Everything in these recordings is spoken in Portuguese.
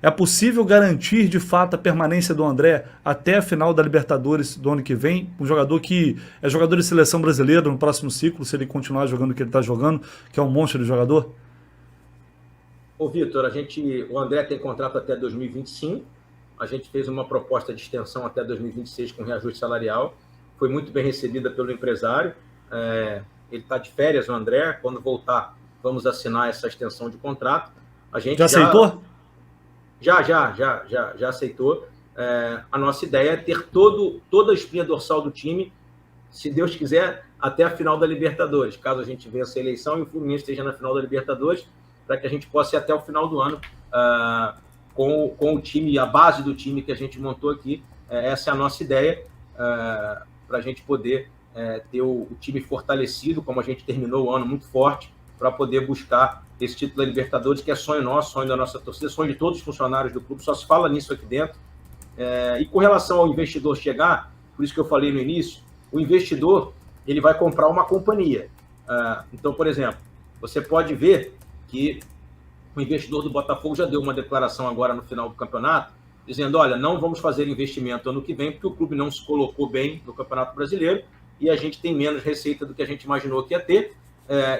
É possível garantir, de fato, a permanência do André até a final da Libertadores do ano que vem? Um jogador que é jogador de seleção brasileira no próximo ciclo, se ele continuar jogando o que ele está jogando, que é um monstro de jogador? Ô, Vitor, o André tem contrato até 2025. A gente fez uma proposta de extensão até 2026 com reajuste salarial. Foi muito bem recebida pelo empresário. Ele está de férias, o André. Quando voltar, vamos assinar essa extensão de contrato. A Já gente aceitou? já aceitou. A nossa ideia é ter toda a espinha dorsal do time, se Deus quiser, até a final da Libertadores, caso a gente vença a eleição e o Fluminense esteja na final da Libertadores, para que a gente possa ir até o final do ano com o time, a base do time que a gente montou aqui. Essa é a nossa ideia, para a gente poder ter o time fortalecido, como a gente terminou o ano muito forte, para poder buscar esse título da Libertadores, que é sonho nosso, sonho da nossa torcida, sonho de todos os funcionários do clube, só se fala nisso aqui dentro. E com relação ao investidor chegar, por isso que eu falei no início, o investidor ele vai comprar uma companhia. Então, por exemplo, você pode ver que o investidor do Botafogo já deu uma declaração agora no final do campeonato, dizendo, olha, não vamos fazer investimento ano que vem, porque o clube não se colocou bem no Campeonato Brasileiro e a gente tem menos receita do que a gente imaginou que ia ter,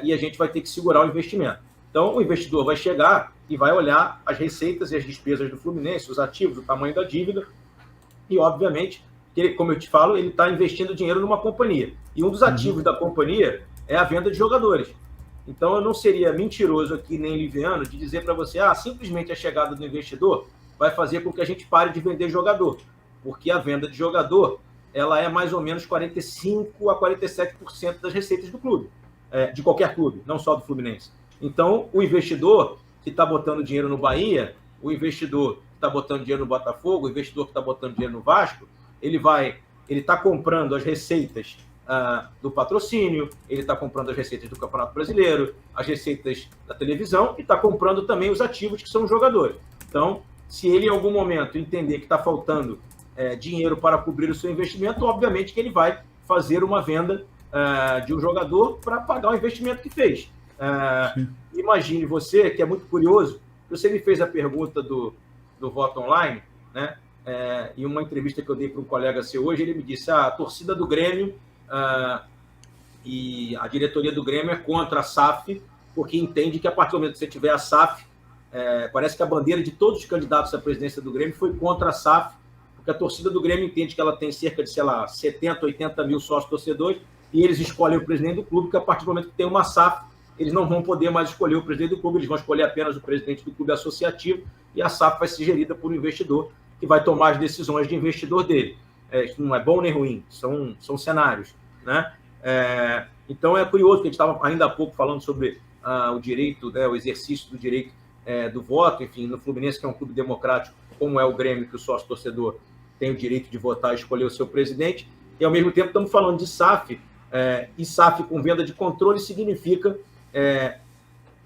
e a gente vai ter que segurar o investimento. Então, o investidor vai chegar e vai olhar as receitas e as despesas do Fluminense, os ativos, o tamanho da dívida, e, obviamente, como eu te falo, ele está investindo dinheiro numa companhia. E um dos ativos da companhia é a venda de jogadores. Então, eu não seria mentiroso aqui, nem liviano, de dizer para você, simplesmente a chegada do investidor vai fazer com que a gente pare de vender jogador. Porque a venda de jogador, ela é mais ou menos 45% a 47% das receitas do clube, de qualquer clube, não só do Fluminense. Então, o investidor que está botando dinheiro no Bahia, o investidor que está botando dinheiro no Botafogo, o investidor que está botando dinheiro no Vasco, ele está comprando as receitas do patrocínio, ele está comprando as receitas do Campeonato Brasileiro, as receitas da televisão e está comprando também os ativos que são os jogadores. Então, se ele em algum momento entender que está faltando dinheiro para cobrir o seu investimento, obviamente que ele vai fazer uma venda de um jogador para pagar o investimento que fez. Imagine você, que é muito curioso, você me fez a pergunta do voto online, né? Em uma entrevista que eu dei para um colega seu hoje, ele me disse, a torcida do Grêmio e a diretoria do Grêmio é contra a SAF, porque entende que a partir do momento que você tiver a SAF, parece que a bandeira de todos os candidatos à presidência do Grêmio foi contra a SAF, porque a torcida do Grêmio entende que ela tem cerca de, 70, 80 mil sócios torcedores, e eles escolhem o presidente do clube, que a partir do momento que tem uma SAF, eles não vão poder mais escolher o presidente do clube, eles vão escolher apenas o presidente do clube associativo, e a SAF vai ser gerida por um investidor, que vai tomar as decisões de investidor dele. Isso não é bom nem ruim, são cenários, né? Então é curioso que a gente estava ainda há pouco falando sobre o direito, o exercício do direito do voto, enfim, no Fluminense, que é um clube democrático, como é o Grêmio, que o sócio-torcedor tem o direito de votar e escolher o seu presidente, e ao mesmo tempo estamos falando de SAF, e SAF com venda de controle significa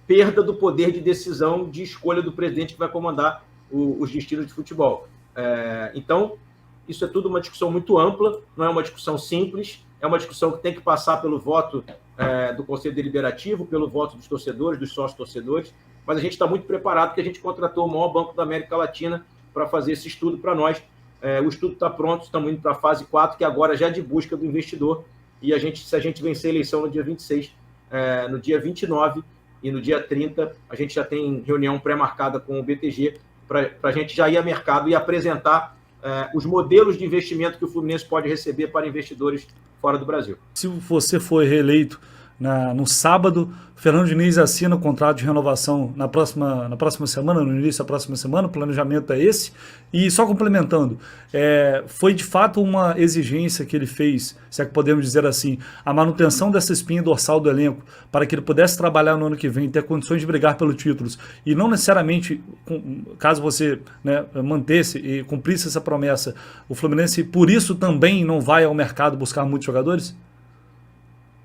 perda do poder de decisão de escolha do presidente que vai comandar os destinos de futebol. Então, isso é tudo uma discussão muito ampla, não é uma discussão simples, é uma discussão que tem que passar pelo voto do Conselho Deliberativo, pelo voto dos torcedores, dos sócios-torcedores, mas a gente está muito preparado, porque a gente contratou o maior banco da América Latina para fazer esse estudo para nós. O estudo está pronto, estamos indo para a fase 4, que agora já é de busca do investidor, e se a gente vencer a eleição no dia 26, no dia 29 e no dia 30, a gente já tem reunião pré-marcada com o BTG para a gente já ir ao mercado e apresentar os modelos de investimento que o Fluminense pode receber para investidores fora do Brasil. Se você for reeleito no sábado, Fernando Diniz assina o contrato de renovação na próxima semana, no início da próxima semana, o planejamento é esse. E só complementando, foi de fato uma exigência que ele fez, se é que podemos dizer assim, a manutenção dessa espinha dorsal do elenco, para que ele pudesse trabalhar no ano que vem, ter condições de brigar pelos títulos, e não necessariamente, caso você mantesse e cumprisse essa promessa, o Fluminense por isso também não vai ao mercado buscar muitos jogadores?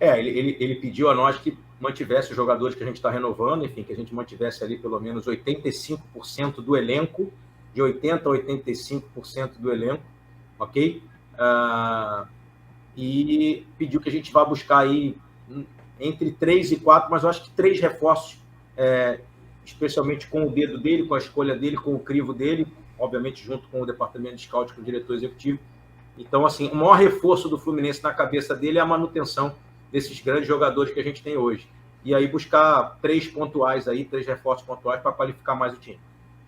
Ele pediu a nós que mantivesse os jogadores que a gente está renovando, enfim, que a gente mantivesse ali pelo menos 85% do elenco, de 80% a 85% do elenco, ok? E pediu que a gente vá buscar aí entre 3 e 4, mas eu acho que 3 reforços especialmente com o dedo dele, com a escolha dele, com o crivo dele, obviamente junto com o departamento de scout, com o diretor executivo. Então, assim, o maior reforço do Fluminense na cabeça dele é a manutenção desses grandes jogadores que a gente tem hoje. E aí buscar 3 reforços pontuais para qualificar mais o time.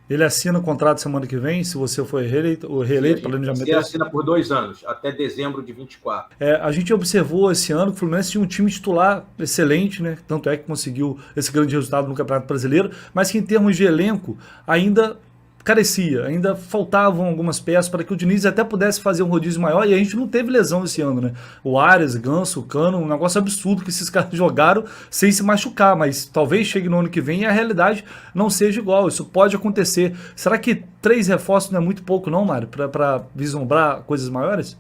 Ele assina o contrato semana que vem, se você for reeleito planejamento. Ele assina por 2 anos, até dezembro de 24. A gente observou esse ano que o Fluminense tinha um time titular excelente, né? Tanto é que conseguiu esse grande resultado no Campeonato Brasileiro, mas que em termos de elenco ainda carecia, ainda faltavam algumas peças para que o Diniz até pudesse fazer um rodízio maior, e a gente não teve lesão esse ano, né? O Arias, Ganso, o Cano, um negócio absurdo que esses caras jogaram sem se machucar, mas talvez chegue no ano que vem e a realidade não seja igual, isso pode acontecer. Será que 3 reforços não é muito pouco não, Mário, para vislumbrar coisas maiores?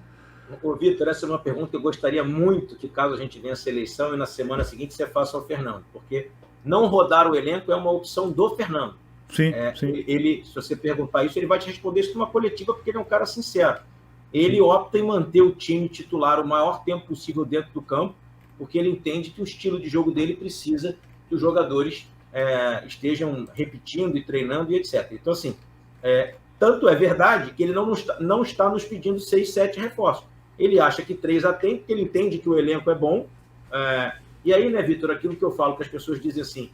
Ô, Vitor, essa é uma pergunta que eu gostaria muito que, caso a gente vença a eleição e na semana seguinte você faça ao Fernando, porque não rodar o elenco é uma opção do Fernando. Sim, sim. Ele, se você perguntar isso, ele vai te responder isso numa coletiva, porque ele é um cara sincero. Ele opta em manter o time titular o maior tempo possível dentro do campo, porque ele entende que o estilo de jogo dele precisa que os jogadores estejam repetindo e treinando e etc. Então, assim, tanto é verdade que ele não está nos pedindo 6, 7 reforços. Ele acha que 3 atende, porque ele entende que o elenco é bom. E aí, né, Vitor, aquilo que eu falo, que as pessoas dizem assim,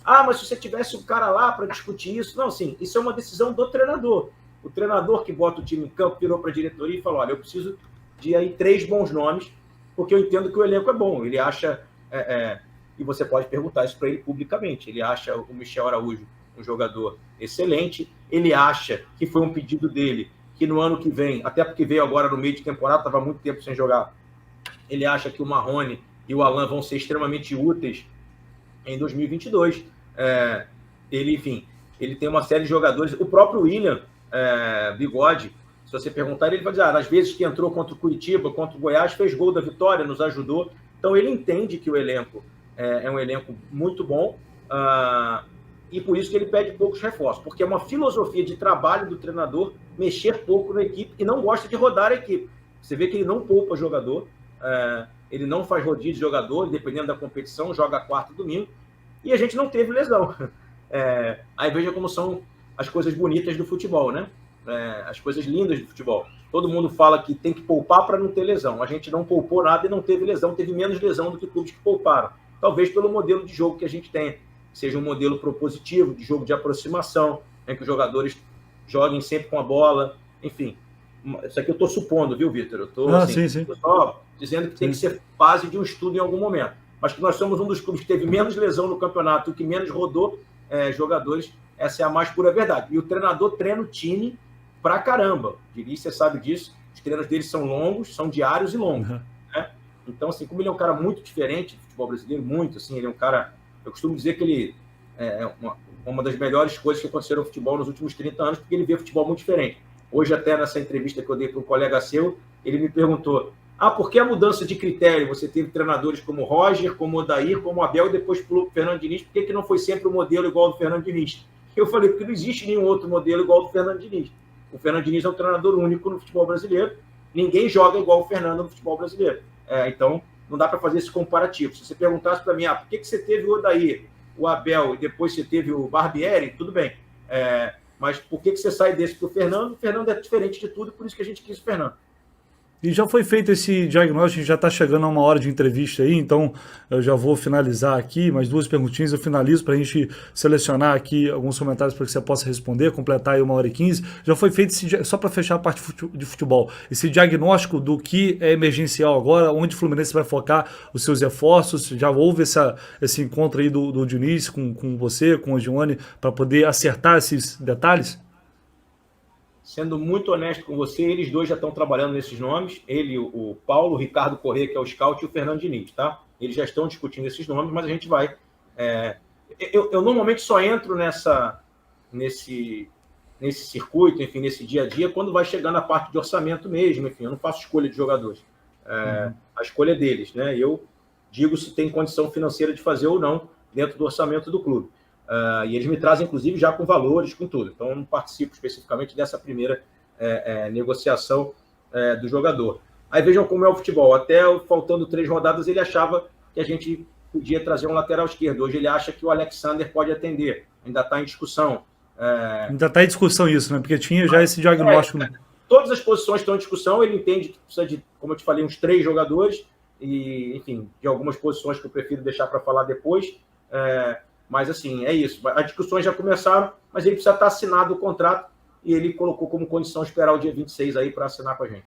mas se você tivesse um cara lá para discutir isso... Não, sim, isso é uma decisão do treinador. O treinador que bota o time em campo virou para a diretoria e falou, olha, eu preciso de aí 3 bons nomes, porque eu entendo que o elenco é bom. Ele acha... e você pode perguntar isso para ele publicamente. Ele acha o Michel Araújo um jogador excelente. Ele acha que foi um pedido dele, que no ano que vem, até porque veio agora no meio de temporada, estava muito tempo sem jogar, ele acha que o Marrone e o Alan vão ser extremamente úteis em 2022. Ele tem uma série de jogadores. O próprio William Bigode, se você perguntar, ele vai dizer, às vezes que entrou contra o Curitiba, contra o Goiás, fez gol da vitória, nos ajudou. Então ele entende que o elenco é um elenco muito bom, e por isso que ele pede poucos reforços, porque é uma filosofia de trabalho do treinador mexer pouco na equipe e não gosta de rodar a equipe. Você vê que ele não poupa jogador, ele não faz rodízio de jogador, dependendo da competição, joga quarta e domingo, e a gente não teve lesão. Aí veja como são as coisas bonitas do futebol, né? As coisas lindas do futebol. Todo mundo fala que tem que poupar para não ter lesão. A gente não poupou nada e não teve lesão, teve menos lesão do que clubes que pouparam. Talvez pelo modelo de jogo que a gente tem, seja um modelo propositivo, de jogo de aproximação, em que os jogadores joguem sempre com a bola, enfim. Isso aqui eu estou supondo, viu, Vitor? Eu estou só dizendo que tem que ser base de um estudo em algum momento. Mas que nós somos um dos clubes que teve menos lesão no campeonato, o que menos rodou jogadores, essa é a mais pura verdade. E o treinador treina o time pra caramba. Diniz, você sabe disso, os treinos dele são longos, são diários e longos. Né? Então, assim, como ele é um cara muito diferente do futebol brasileiro, muito, assim, ele é um cara... Eu costumo dizer que ele é uma das melhores coisas que aconteceram no futebol nos últimos 30 anos, porque ele vê futebol muito diferente. Hoje, até nessa entrevista que eu dei para um colega seu, ele me perguntou, por que a mudança de critério? Você teve treinadores como Roger, como Odair, como Abel, e depois pulou para o Fernando Diniz, por que não foi sempre o modelo igual ao do Fernando Diniz? Eu falei, porque não existe nenhum outro modelo igual ao do Fernando Diniz. O Fernando Diniz é um treinador único no futebol brasileiro, ninguém joga igual o Fernando no futebol brasileiro. Então, não dá para fazer esse comparativo. Se você perguntasse para mim, por que você teve o Odair, o Abel, e depois você teve o Barbieri, tudo bem. Mas por que você sai desse para o Fernando? O Fernando é diferente de tudo, por isso que a gente quis o Fernando. E já foi feito esse diagnóstico, já está chegando a uma hora de entrevista aí, então eu já vou finalizar aqui, mais 2 perguntinhas eu finalizo para a gente selecionar aqui alguns comentários para que você possa responder, completar aí 1h15. Já foi feito, só para fechar a parte de futebol, esse diagnóstico do que é emergencial agora, onde o Fluminense vai focar os seus reforços, já houve esse encontro aí do Diniz com você, com o Giovanni, para poder acertar esses detalhes? Sendo muito honesto com você, eles dois já estão trabalhando nesses nomes. Ele, o Paulo, o Ricardo Corrêa, que é o scout, e o Fernando Diniz, tá? Eles já estão discutindo esses nomes, mas a gente vai... Eu normalmente só entro nesse circuito, enfim, nesse dia a dia, quando vai chegando a parte de orçamento mesmo, enfim, eu não faço escolha de jogadores. A escolha é deles, né? Eu digo se tem condição financeira de fazer ou não dentro do orçamento do clube. E eles me trazem, inclusive, já com valores, com tudo. Então, eu não participo especificamente dessa primeira negociação do jogador. Aí vejam como é o futebol. Até faltando 3 rodadas, ele achava que a gente podia trazer um lateral esquerdo. Hoje ele acha que o Alexander pode atender. ainda está em discussão. Ainda está em discussão isso, né? Porque tinha já esse diagnóstico. Todas as posições estão em discussão, ele entende que precisa de, como eu te falei, uns 3 jogadores, e, enfim, de algumas posições que eu prefiro deixar para falar depois. Mas, assim, é isso. As discussões já começaram, mas ele precisa estar assinado o contrato, e ele colocou como condição esperar o dia 26 aí para assinar com a gente.